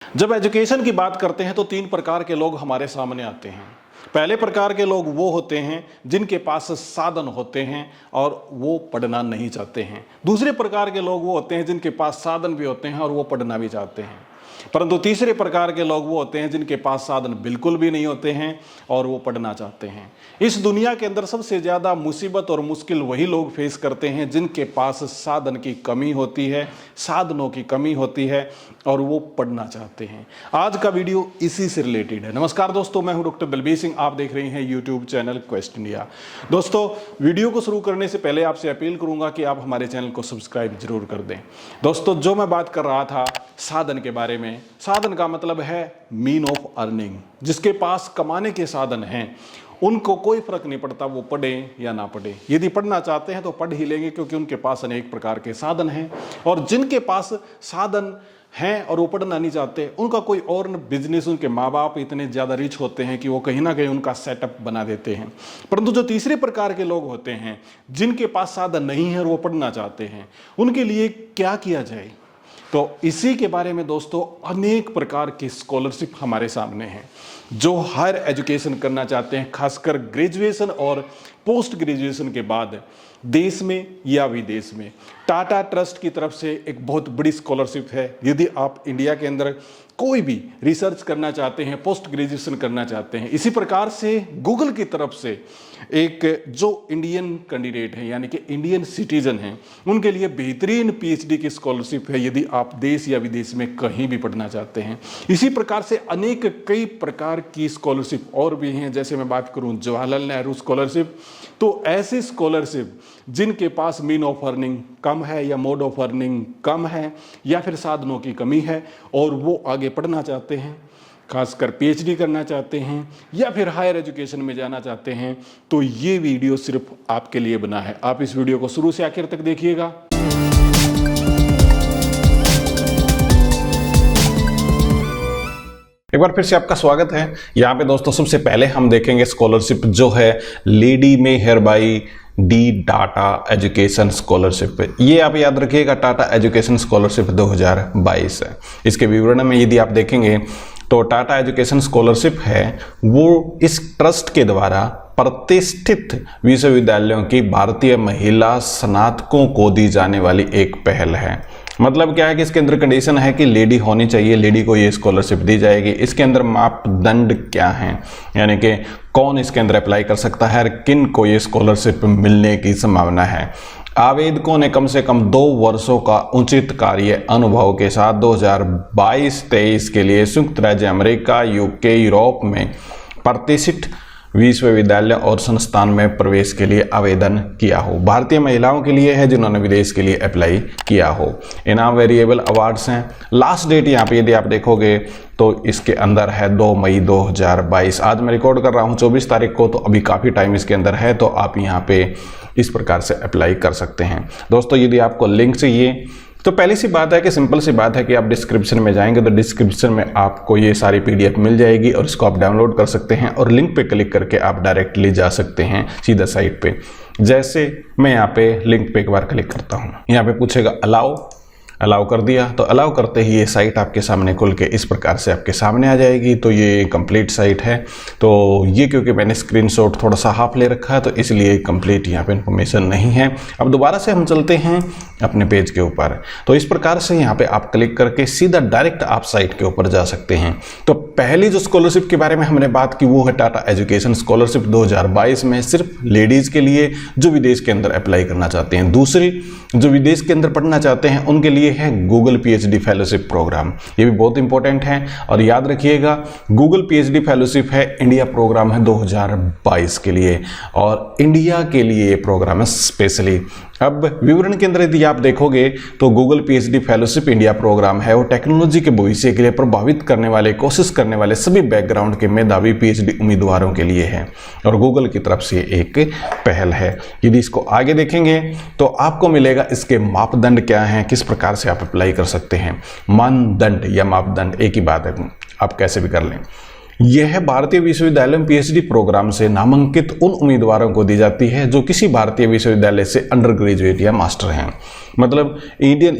जब एजुकेशन की बात करते हैं तो तीन प्रकार के लोग हमारे सामने आते हैं। पहले प्रकार के लोग वो होते हैं जिनके पास साधन होते हैं और वो पढ़ना नहीं चाहते हैं। दूसरे प्रकार के लोग वो होते हैं जिनके पास साधन भी होते हैं और वो पढ़ना भी चाहते हैं। परंतु तीसरे प्रकार के लोग वो होते हैं जिनके पास साधन बिल्कुल भी नहीं होते हैं और वो पढ़ना चाहते हैं। इस दुनिया के अंदर सबसे ज़्यादा मुसीबत और मुश्किल वही लोग फेस करते हैं जिनके पास साधन की कमी होती है, साधनों की कमी होती है और वो पढ़ना चाहते हैं। आज का वीडियो इसी से रिलेटेड है। नमस्कार दोस्तों, मैं हूं डॉक्टर बलबीर सिंह। आप देख रहे हैं यूट्यूब चैनल क्वेस्ट इंडिया। दोस्तों, वीडियो को शुरू करने से पहले आपसे अपील करूंगा कि आप हमारे चैनल को सब्सक्राइब जरूर कर दें। दोस्तों, जो मैं बात कर रहा था साधन के बारे में, साधन का मतलब है मीन ऑफ अर्निंग। जिसके पास कमाने के साधन हैं उनको कोई फर्क नहीं पड़ता वो पढ़े या ना पढ़े। यदि पढ़ना चाहते हैं तो पढ़ ही लेंगे क्योंकि उनके पास अनेक प्रकार के साधन हैं। और जिनके पास साधन हैं और वो पढ़ना नहीं चाहते, उनका कोई और बिजनेस, उनके माँ बाप इतने ज़्यादा रिच होते हैं कि वो कहीं ना कहीं उनका सेटअप बना देते हैं। परंतु जो तीसरे प्रकार के लोग होते हैं जिनके पास साधन नहीं है और वो पढ़ना चाहते हैं, उनके लिए क्या किया जाए, तो इसी के बारे में दोस्तों अनेक प्रकार की स्कॉलरशिप हमारे सामने हैं। जो हायर एजुकेशन करना चाहते हैं, खासकर ग्रेजुएशन और पोस्ट ग्रेजुएशन के बाद देश में या विदेश में, टाटा ट्रस्ट की तरफ से एक बहुत बड़ी स्कॉलरशिप है। यदि आप इंडिया के अंदर कोई भी रिसर्च करना चाहते हैं, पोस्ट ग्रेजुएशन करना चाहते हैं, इसी प्रकार से गूगल की तरफ से एक जो इंडियन कैंडिडेट हैं यानी कि इंडियन सिटीजन हैं, उनके लिए बेहतरीन पीएचडी की स्कॉलरशिप है यदि आप देश या विदेश में कहीं भी पढ़ना चाहते हैं। इसी प्रकार से अनेक कई प्रकार की स्कॉलरशिप और भी हैं। जैसे मैं बात करूं जवाहरलाल नेहरू स्कॉलरशिप, तो ऐसी स्कॉलरशिप जिनके पास मीन ऑफ अर्निंग कम है या मोड ऑफ अर्निंग कम है या फिर साधनों की कमी है और वो आगे पढ़ना चाहते हैं, खासकर पीएचडी करना चाहते हैं या फिर हायर एजुकेशन में जाना चाहते हैं, तो ये वीडियो सिर्फ आपके लिए बना है। आप इस वीडियो को शुरू से आखिर तक देखिएगा। एक बार फिर से आपका स्वागत है। यहाँ पे दोस्तों सबसे पहले हम देखेंगे स्कॉलरशिप जो है Lady Meherbai D Tata education scholarship. ये आप याद रखिएगा, टाटा एजुकेशन स्कॉलरशिप 2022 है। इसके विवरण में यदि आप देखेंगे तो टाटा एजुकेशन स्कॉलरशिप है वो इस ट्रस्ट के द्वारा प्रतिष्ठित विश्वविद्यालयों की भारतीय महिला स्नातकों को दी जाने वाली एक पहल है। मतलब क्या है कि इसके अंदर कंडीशन है कि लेडी होनी चाहिए, लेडी को ये स्कॉलरशिप दी जाएगी। इसके अंदर मापदंड क्या हैं, यानी कि कौन इसके अंदर अप्लाई कर सकता है और किन को ये स्कॉलरशिप मिलने की संभावना है। आवेदकों ने कम से कम 2 वर्षों का उचित कार्य अनुभव के साथ 2022-23 के लिए संयुक्त राज्य अमेरिका, यूके, यूरोप में प्रतिष्ठित विश्वविद्यालय और संस्थान में प्रवेश के लिए आवेदन किया हो। भारतीय महिलाओं के लिए है जिन्होंने विदेश के लिए अप्लाई किया हो। इनाम वेरिएबल अवार्ड्स हैं। लास्ट डेट यहाँ पे यदि आप देखोगे तो इसके अंदर है 2 मई 2022। आज मैं रिकॉर्ड कर रहा हूँ 24 तारीख को, तो अभी काफ़ी टाइम इसके अंदर है, तो आप यहाँ पे इस प्रकार से अप्लाई कर सकते हैं। दोस्तों, यदि आपको लिंक चाहिए तो पहली सी बात है कि सिंपल सी बात है कि आप डिस्क्रिप्शन में जाएंगे तो डिस्क्रिप्शन में आपको ये सारी पीडीएफ मिल जाएगी और इसको आप डाउनलोड कर सकते हैं और लिंक पे क्लिक करके आप डायरेक्टली जा सकते हैं सीधा साइट पे। जैसे मैं यहाँ पे लिंक पे एक बार क्लिक करता हूँ, यहाँ पे पूछेगा अलाउ कर दिया, तो अलाउ करते ही ये साइट आपके सामने खुल के इस प्रकार से आपके सामने आ जाएगी। तो ये कंप्लीट साइट है। तो ये क्योंकि मैंने स्क्रीनशॉट थोड़ा सा हाफ ले रखा है तो इसलिए कंप्लीट यहाँ पे इन्फॉर्मेशन नहीं है। अब दोबारा से हम चलते हैं अपने पेज के ऊपर। तो इस प्रकार से यहाँ पे आप क्लिक करके सीधा डायरेक्ट आप साइट के ऊपर जा सकते हैं। तो पहली जो स्कॉलरशिप के बारे में हमने बात की वो है टाटा एजुकेशन स्कॉलरशिप 2022 में सिर्फ लेडीज़ के लिए जो विदेश के अंदर अप्लाई करना चाहते हैं। दूसरी जो विदेश के अंदर पढ़ना चाहते हैं उनके लिए है गूगल पीएचडी फेलोशिप प्रोग्राम। ये भी बहुत इंपॉर्टेंट है और याद रखिएगा गूगल पीएचडी फेलोशिप है इंडिया प्रोग्राम है 2022 के लिए और इंडिया के लिए ये प्रोग्राम है स्पेशली। अब विवरण के अंदर यदि आप देखोगे तो Google PhD fellowship India programme है वो टेक्नोलॉजी के भविष्य के लिए प्रभावित करने वाले, कोशिश करने वाले सभी बैकग्राउंड के मेधावी पीएचडी उम्मीदवारों के लिए है और गूगल की तरफ से एक पहल है। यदि इसको आगे देखेंगे तो आपको मिलेगा इसके मापदंड क्या हैं, किस प्रकार से आप अप्लाई कर सकते हैं। मानदंड या मापदंड एक ही बात है, आप कैसे भी कर लें। यह भारतीय विश्वविद्यालय में पीएचडी प्रोग्राम से नामांकित उन उम्मीदवारों को दी जाती है जो किसी भारतीय विश्वविद्यालय से अंडर ग्रेजुएट या मास्टर हैं। मतलब इंडियन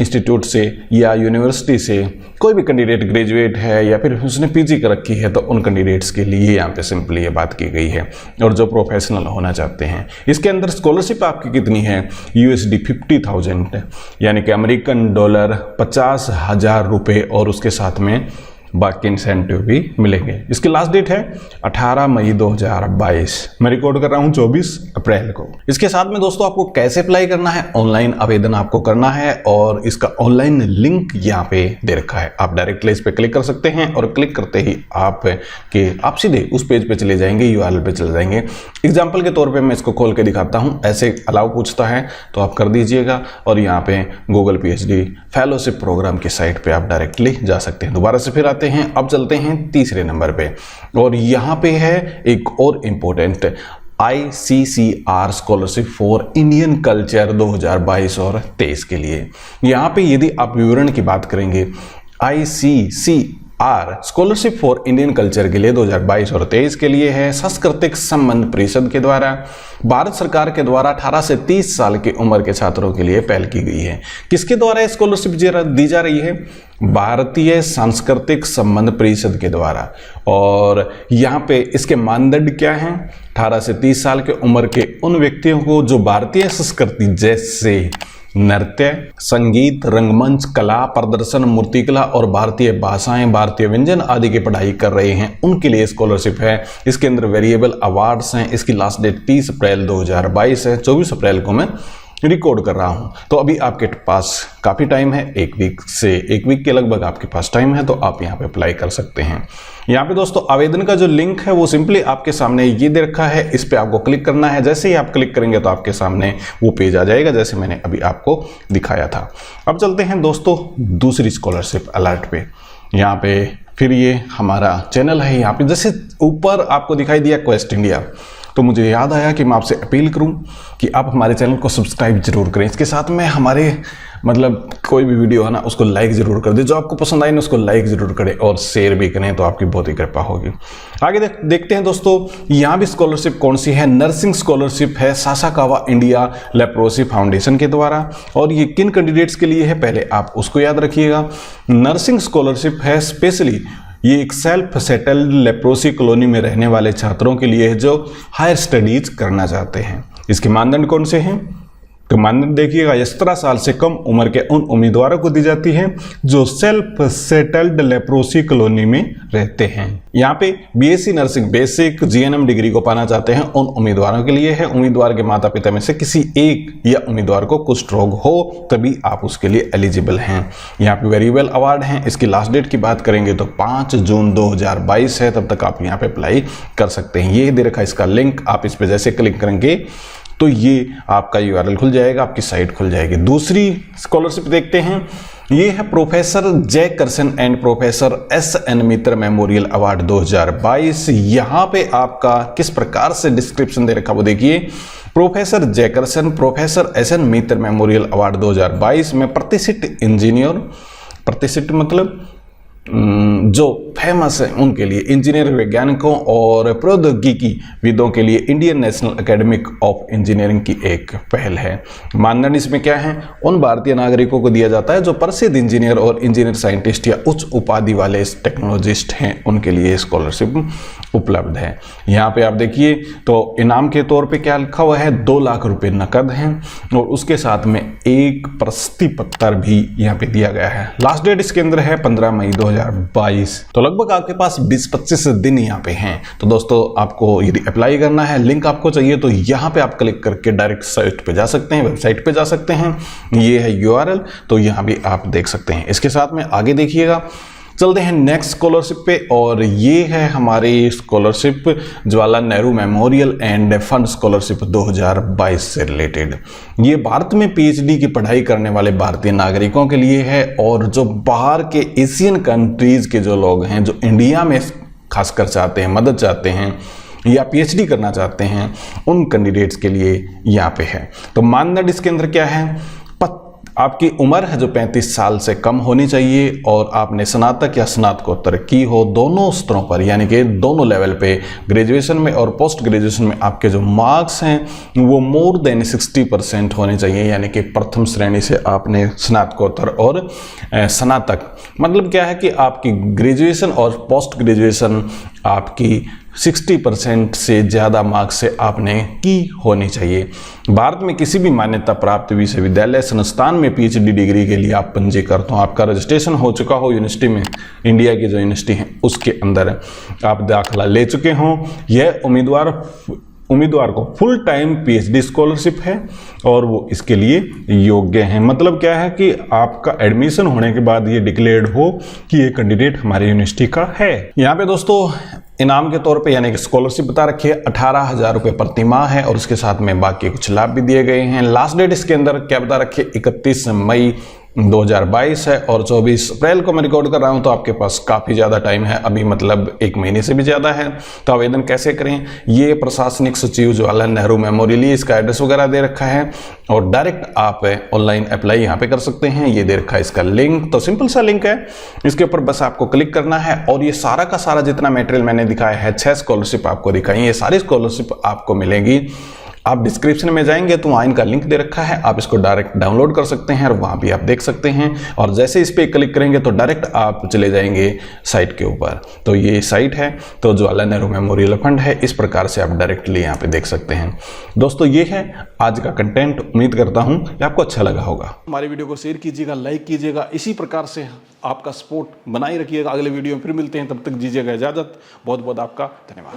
इंस्टीट्यूट से या यूनिवर्सिटी से कोई भी कैंडिडेट ग्रेजुएट है या फिर उसने पीजी कर रखी है तो उन कैंडिडेट्स के लिए यहाँ पे सिंपली ये बात की गई है। और जो प्रोफेशनल होना चाहते हैं, इसके अंदर स्कॉलरशिप आपकी कितनी है, USD 50,000 यानी कि अमेरिकन डॉलर 50,000 रुपये, और उसके साथ में बाकी इंसेंटिव भी मिलेंगे। इसकी लास्ट डेट है 18 मई 2022। मैं रिकॉर्ड कर रहा हूं 24 अप्रैल को। इसके साथ में दोस्तों आपको कैसे अप्लाई करना है, ऑनलाइन आवेदन आपको करना है और इसका ऑनलाइन लिंक यहाँ पे दे रखा है। आप डायरेक्टली इस पर क्लिक कर सकते हैं और क्लिक करते ही आप सीधे उस पेज पे चले जाएंगे, URL पे चले जाएंगे। एग्जाम्पल के तौर पर मैं इसको खोल के दिखाता हूँ। ऐसे अलाउ पूछता है तो आप कर दीजिएगा और यहाँ पे गूगल PhD फेलोशिप प्रोग्राम की साइट पे आप डायरेक्टली जा सकते हैं। दोबारा से फिर आते हैं, अब चलते हैं तीसरे नंबर पे और यहाँ पे है एक और important ICCR scholarship for Indian culture 2022 और 23 के लिए। यहाँ पे यदि आप विवरण की बात करेंगे, ICCR scholarship for Indian culture के लिए 2022 और 23 के लिए है सांस्कृतिक संबंध परिषद के द्वारा भारत सरकार के द्वारा 18 से 30 साल की उम्र के छात्रों के लिए पहल की गई है। किसके द्वारा स्कॉलरशिप दी जा रही है? भारतीय सांस्कृतिक संबंध परिषद के द्वारा। और यहाँ पे इसके मानदंड क्या हैं? 18 से 30 साल के उम्र के उन व्यक्तियों को जो भारतीय संस्कृति जैसे नृत्य, संगीत, रंगमंच, कला प्रदर्शन, मूर्तिकला और भारतीय भाषाएं, भारतीय व्यंजन आदि की पढ़ाई कर रहे हैं, उनके लिए स्कॉलरशिप है। इसके अंदर वेरिएबल अवार्ड्स हैं। इसकी लास्ट डेट 30 अप्रैल 2022 है। 24 अप्रैल को मैं रिकॉर्ड कर रहा हूं, तो अभी आपके पास काफ़ी टाइम है, एक वीक के लगभग आपके पास टाइम है, तो आप यहां पे अप्लाई कर सकते हैं। यहाँ पे दोस्तों आवेदन का जो लिंक है वो सिंपली आपके सामने ये दे रखा है, इस पे आपको क्लिक करना है। जैसे ही आप क्लिक करेंगे तो आपके सामने वो पेज आ जाएगा जैसे मैंने अभी आपको दिखाया था। अब चलते हैं दोस्तों दूसरी स्कॉलरशिप अलर्ट पे। यहाँ पे फिर ये हमारा चैनल है, यहाँ पे जैसे ऊपर आपको दिखाई दिया क्वेस्ट इंडिया, तो मुझे याद आया कि मैं आपसे अपील करूं कि आप हमारे चैनल को सब्सक्राइब जरूर करें। इसके साथ में हमारे कोई भी वीडियो है ना उसको लाइक जरूर कर दें, जो आपको पसंद आए ना उसको लाइक जरूर करें और शेयर भी करें, तो आपकी बहुत ही कृपा होगी। आगे देखते हैं दोस्तों, यहाँ भी स्कॉलरशिप कौन सी है? नर्सिंग स्कॉलरशिप है सासाकावा इंडिया लेप्रोसी फाउंडेशन के द्वारा। और ये किन कैंडिडेट्स के लिए है पहले आप उसको याद रखिएगा। नर्सिंग स्कॉलरशिप है स्पेशली ये एक सेल्फ सेटल्ड लेप्रोसी कॉलोनी में रहने वाले छात्रों के लिए है जो हायर स्टडीज करना चाहते हैं। इसके मानदंड कौन से हैं? तो मानदंड देखिएगा, 17 साल से कम उम्र के उन उम्मीदवारों को दी जाती है जो सेल्फ सेटल्ड लेप्रोसी कॉलोनी में रहते हैं। यहाँ पे BSc nursing basic GNM degree को पाना चाहते हैं उन उम्मीदवारों के लिए है। उम्मीदवार के माता पिता में से किसी एक या उम्मीदवार को कुष्ठ रोग हो तभी आप उसके लिए एलिजिबल हैं। यहाँ पे वेरिएबल अवार्ड हैं। इसकी लास्ट डेट की बात करेंगे तो 5 जून 2022 है, तब तक आप यहाँ पे अप्लाई कर सकते हैं। ये दे रखा है इसका लिंक, आप इस पे जैसे क्लिक करेंगे तो ये आपका URL खुल जाएगा, आपकी साइट खुल जाएगी। दूसरी स्कॉलरशिप देखते हैं, ये है professor Jayakarsan and professor SN Mitra memorial award 2022। यहाँ पे आपका किस प्रकार से डिस्क्रिप्शन दे रखा वो देखिए। Professor जयकरसन professor SN Mitra memorial award 2022 में प्रतिष्ठित इंजीनियर, प्रतिष्ठित मतलब जो फेमस है उनके लिए, इंजीनियर वैज्ञानिकों और प्रौद्योगिकी विदों के लिए Indian national academic of engineering की एक पहल है। मानदंड इसमें क्या है? उन भारतीय नागरिकों को दिया जाता है जो प्रसिद्ध इंजीनियर और इंजीनियर साइंटिस्ट या उच्च उपाधि वाले टेक्नोलॉजिस्ट हैं, उनके लिए स्कॉलरशिप उपलब्ध है। यहाँ पे आप देखिए तो इनाम के तौर पे क्या लिखा हुआ है? 2 लाख रुपए नकद हैं और उसके साथ में एक प्रशस्ति पत्र भी यहाँ पे दिया गया है। लास्ट डेट इसके अंदर है 15 मई 2022, तो लगभग आपके पास 20-25 दिन यहाँ पे हैं। तो दोस्तों आपको यदि अप्लाई करना है, लिंक आपको चाहिए तो यहाँ पे आप क्लिक करके डायरेक्ट साइट पे जा सकते हैं, वेबसाइट पे जा सकते हैं। ये है URL, तो यहाँ भी आप देख सकते हैं। इसके साथ में आगे देखिएगा, चलते हैं नेक्स्ट स्कॉलरशिप पे और ये है हमारी scholarship Jawaharlal Nehru memorial end fund scholarship 2022 से रिलेटेड। ये भारत में PhD की पढ़ाई करने वाले भारतीय नागरिकों के लिए है और जो बाहर के एशियन कंट्रीज के जो लोग हैं जो इंडिया में खासकर चाहते हैं, मदद चाहते हैं या PhD करना चाहते हैं, उन कैंडिडेट्स के लिए यहाँ पे है। तो मानदंड इसके अंदर क्या है? आपकी उम्र है जो 35 साल से कम होनी चाहिए और आपने स्नातक या स्नातकोत्तर की हो दोनों स्तरों पर, यानी कि दोनों लेवल पे, ग्रेजुएशन में और पोस्ट ग्रेजुएशन में आपके जो मार्क्स हैं वो मोर देन 60% होने चाहिए, यानी कि प्रथम श्रेणी से आपने स्नातकोत्तर और स्नातक, मतलब क्या है कि आपकी ग्रेजुएशन और पोस्ट ग्रेजुएशन आपकी 60% से ज़्यादा मार्क्स से आपने की होनी चाहिए। भारत में किसी भी मान्यता प्राप्त विश्वविद्यालय संस्थान में पीएचडी डिग्री के लिए आप पंजीकृत हो, आपका रजिस्ट्रेशन हो चुका हो यूनिवर्सिटी में, इंडिया की जो यूनिवर्सिटी है उसके अंदर आप दाखिला ले चुके हों, यह उम्मीदवार को फुल टाइम पीएचडी स्कॉलरशिप है और वो इसके लिए योग्य हैं। मतलब क्या है कि आपका एडमिशन होने के बाद ये डिक्लेयर्ड हो कि ये कैंडिडेट हमारी यूनिवर्सिटी का है। यहाँ पे दोस्तों इनाम के तौर पे यानी कि स्कॉलरशिप बता रखी है 18,000 रुपये प्रति माह है और उसके साथ में बाकी कुछ लाभ भी दिए गए हैं। लास्ट डेट इसके अंदर क्या बता रखी है 31 मई 2022 है और 24 अप्रैल को मैं रिकॉर्ड कर रहा हूं, तो आपके पास काफ़ी ज़्यादा टाइम है अभी, मतलब 1 महीने से भी ज़्यादा है। तो आवेदन कैसे करें, ये प्रशासनिक सचिव जवाहरलाल नेहरू मेमोरियल, इसका एड्रेस वगैरह दे रखा है और डायरेक्ट आप ऑनलाइन अप्लाई यहाँ पे कर सकते हैं। ये दे रखा है इसका लिंक, तो सिंपल सा लिंक है, इसके ऊपर बस आपको क्लिक करना है और ये सारा का सारा जितना मटेरियल मैंने दिखाया है, 6 स्कॉलरशिप आपको दिखाई, ये सारी स्कॉलरशिप आपको मिलेंगी। आप डिस्क्रिप्शन में जाएंगे तो वहाँ इनका लिंक दे रखा है, आप इसको डायरेक्ट डाउनलोड कर सकते हैं और वहाँ भी आप देख सकते हैं। और जैसे इस पर क्लिक करेंगे तो डायरेक्ट आप चले जाएंगे साइट के ऊपर, तो ये साइट है, तो जवाहरलाल नेहरू मेमोरियल फंड है, इस प्रकार से आप डायरेक्टली यहाँ पे देख सकते हैं। दोस्तों ये है आज का कंटेंट, उम्मीद करता हूँ कि आपको अच्छा लगा होगा। हमारी वीडियो को शेयर कीजिएगा, लाइक कीजिएगा, इसी प्रकार से आपका सपोर्ट बनाए रखिएगा। अगले वीडियो में फिर मिलते हैं, तब तक दीजिएगा इजाज़त। बहुत बहुत आपका धन्यवाद।